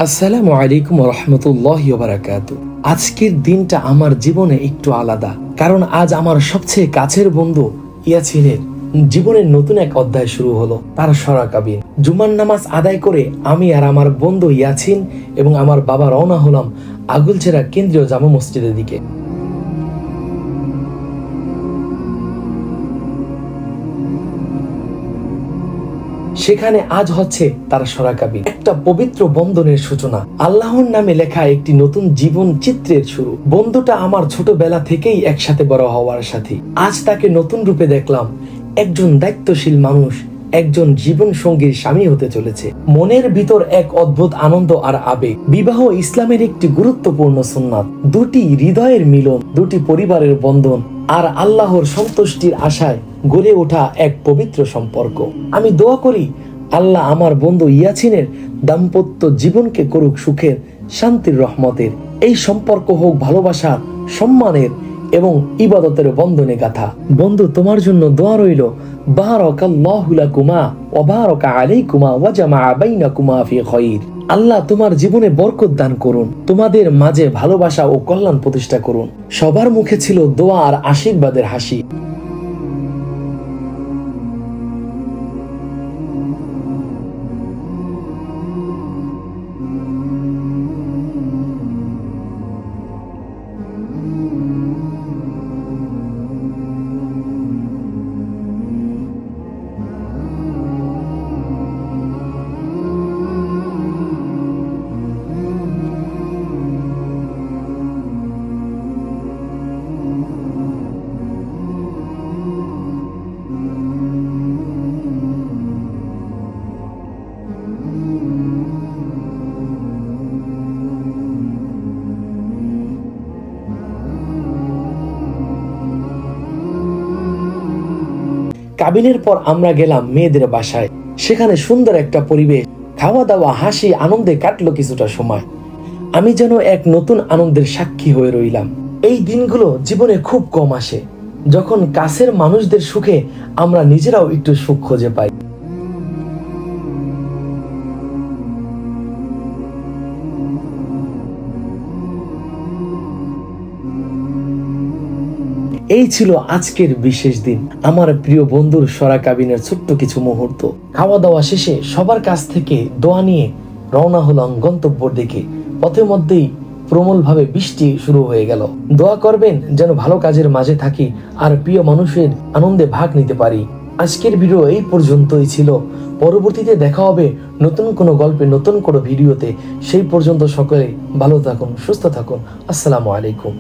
আসসালামু আলাইকুম ওয়া রাহমাতুল্লাহি ওয়া বারাকাতুহু। আজকের দিনটা আমার জীবনে একটু আলাদা, কারণ আজ আমার সবচেয়ে কাছের বন্ধু ইয়াছিনের জীবনের নতুন এক অধ্যায় শুরু হলো, তার সরাকাবিন। জুমার নামাজ আদায় করে আমি আর আমার বন্ধু ইয়াছিন এবং আমার বাবা রওনা হলাম আগুলছেড়া কেন্দ্রীয় জামা মসজিদের দিকে। সেখানে আজ হচ্ছে তার সরাকাবিন, একটা পবিত্র বন্ধনের সূচনা, আল্লাহর নামে লেখা একটি নতুন জীবন চিত্রের শুরু। বন্ধুটা আমার ছোটবেলা থেকেই একসাথে বড় হওয়ার সাথী। আজ তাকে নতুন রূপে দেখলাম, একজন দায়িত্বশীল মানুষ, একজন জীবন সঙ্গীর স্বামী হতে চলেছে। মনের ভিতর এক অদ্ভুত আনন্দ আর আবেগ। বিবাহ ইসলামের একটি গুরুত্বপূর্ণ সুন্নাত, দুটি হৃদয়ের মিলন, দুটি পরিবারের বন্ধন আর আল্লাহর সন্তুষ্টির আশায় গড়ে ওঠা এক পবিত্র সম্পর্ক। আমি দোয়া করি আল্লাহ আমার বন্ধু ইয়াছিনের দাম্পত্য জীবনকে করুক সুখের, শান্তির, রহমতের। এই সম্পর্ক হোক ভালোবাসা, সম্মানের এবং ইবাদতের বন্ধনে গাথা। বন্ধু, তোমার জন্য দোয়া রইল, বারাকাল্লাহু লাকুমা ওয়া বারাকা আলাইকুমা ওয়া জামাআ বাইনাকুমা ফি খায়র। আল্লাহ তোমার জীবনে বরকত দান করুন, তোমাদের মাঝে ভালোবাসা ও কল্যাণ প্রতিষ্ঠা করুন। সবার মুখে ছিল দোয়া আর আশীর্বাদের হাসি। কাবিনের পর আমরা গেলাম মেয়েদের বাসায়। সেখানে সুন্দর একটা পরিবেশ, খাওয়া দাওয়া, হাসি, আনন্দে কাটলো কিছুটা সময়। আমি যেন এক নতুন আনন্দের সাক্ষী হয়ে রইলাম। এই দিনগুলো জীবনে খুব কম আসে, যখন কাছের মানুষদের সুখে আমরা নিজেরাও একটু সুখ খুঁজে পাই। এই ছিল আজকের বিশেষ দিন, আমার প্রিয় বন্ধুর সরাকাবিনের ছোট্ট কিছু মুহূর্ত। খাওয়া দাওয়া শেষে সবার কাছ থেকে দোয়া নিয়ে রওনা হলাম গন্তব্যের দিকে। পথের মধ্যেই প্রবল ভাবে বৃষ্টি শুরু হয়ে গেল। দোয়া করবেন যেন ভালো কাজের মাঝে থাকি আর প্রিয় মানুষের আনন্দে ভাগ নিতে পারি। আজকের ভিডিও এই পর্যন্তই ছিল। পরবর্তীতে দেখা হবে নতুন কোনো গল্পে, নতুন কোনো ভিডিওতে। সেই পর্যন্ত সকলে ভালো থাকুন, সুস্থ থাকুন। আসসালামু আলাইকুম।